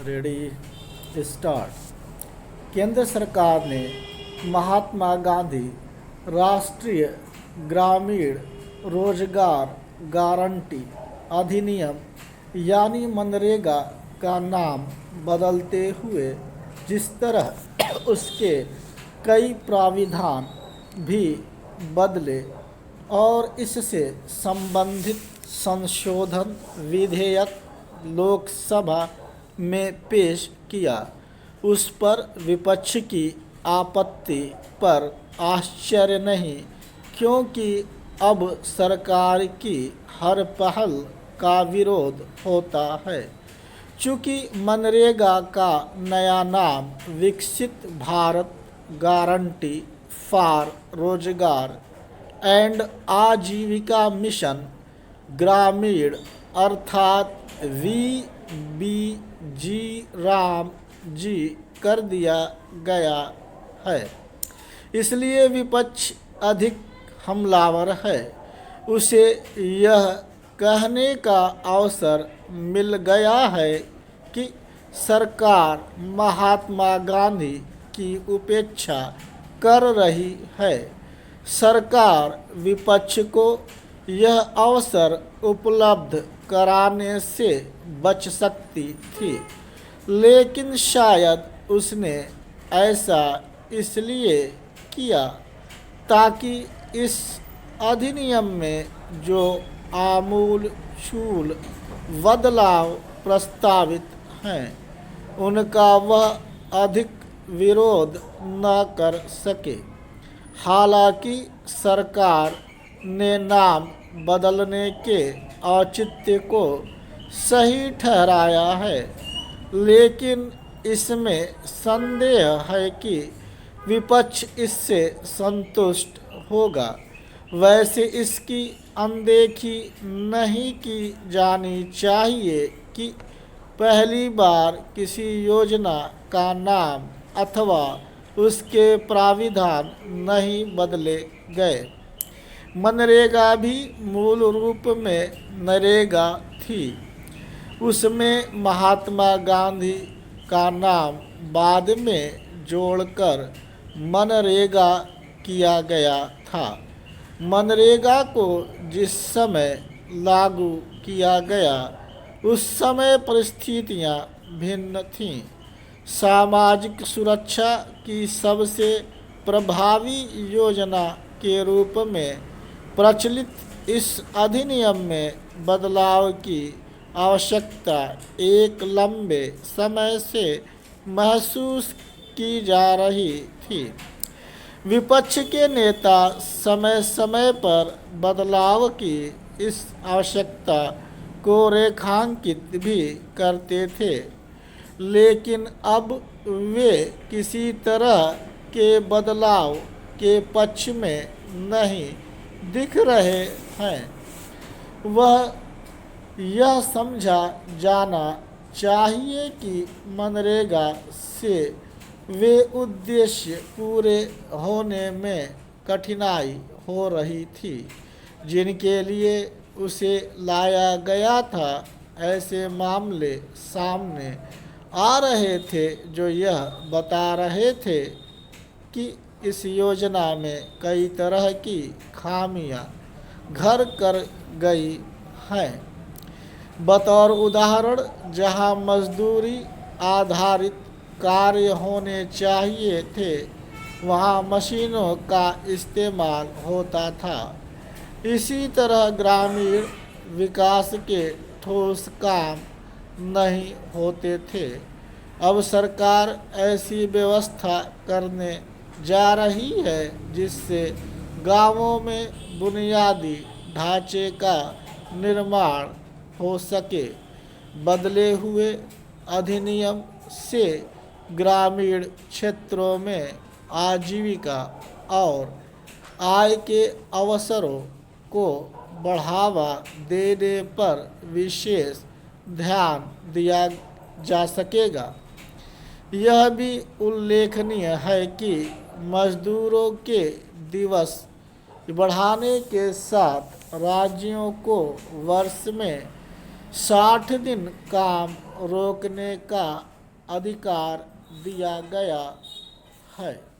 Ready start. केंद्र सरकार ने महात्मा गांधी राष्ट्रीय ग्रामीण रोजगार गारंटी अधिनियम यानी मनरेगा का नाम बदलते हुए जिस तरह उसके कई प्राविधान भी बदले और इससे संबंधित संशोधन विधेयक लोकसभा में पेश किया, उस पर विपक्ष की आपत्ति पर आश्चर्य नहीं, क्योंकि अब सरकार की हर पहल का विरोध होता है। चूँकि मनरेगा का नया नाम विकसित भारत गारंटी फॉर रोजगार एंड आजीविका मिशन ग्रामीण अर्थात VBG राम जी कर दिया गया है, इसलिए विपक्ष अधिक हमलावर है। उसे यह कहने का अवसर मिल गया है कि सरकार महात्मा गांधी की उपेक्षा कर रही है। सरकार विपक्ष को यह अवसर उपलब्ध कराने से बच सकती थी, लेकिन शायद उसने ऐसा इसलिए किया ताकि इस अधिनियम में जो आमूल चूल बदलाव प्रस्तावित हैं, उनका वह अधिक विरोध न कर सके। हालांकि सरकार ने नाम बदलने के औचित्य को सही ठहराया है, लेकिन इसमें संदेह है कि विपक्ष इससे संतुष्ट होगा। वैसे इसकी अनदेखी नहीं की जानी चाहिए कि पहली बार किसी योजना का नाम अथवा उसके प्राविधान नहीं बदले गए। मनरेगा भी मूल रूप में नरेगा थी, उसमें महात्मा गांधी का नाम बाद में जोड़कर मनरेगा किया गया था। मनरेगा को जिस समय लागू किया गया उस समय परिस्थितियां भिन्न थीं। सामाजिक सुरक्षा की सबसे प्रभावी योजना के रूप में प्रचलित इस अधिनियम में बदलाव की आवश्यकता एक लंबे समय से महसूस की जा रही थी। विपक्ष के नेता समय समय पर बदलाव की इस आवश्यकता को रेखांकित भी करते थे, लेकिन अब वे किसी तरह के बदलाव के पक्ष में नहीं दिख रहे हैं। वह यह समझा जाना चाहिए कि मनरेगा से वे उद्देश्य पूरे होने में कठिनाई हो रही थी जिनके लिए उसे लाया गया था। ऐसे मामले सामने आ रहे थे जो यह बता रहे थे कि इस योजना में कई तरह की खामियां घर कर गई हैं। बतौर उदाहरण, जहां मजदूरी आधारित कार्य होने चाहिए थे, वहां मशीनों का इस्तेमाल होता था। इसी तरह ग्रामीण विकास के ठोस काम नहीं होते थे। अब सरकार ऐसी व्यवस्था करने जा रही है जिससे गांवों में बुनियादी ढांचे का निर्माण हो सके। बदले हुए अधिनियम से ग्रामीण क्षेत्रों में आजीविका और आय के अवसरों को बढ़ावा देने पर विशेष ध्यान दिया जा सकेगा। यह भी उल्लेखनीय है कि मजदूरों के दिवस बढ़ाने के साथ राज्यों को वर्ष में 60 दिन काम रोकने का अधिकार दिया गया है।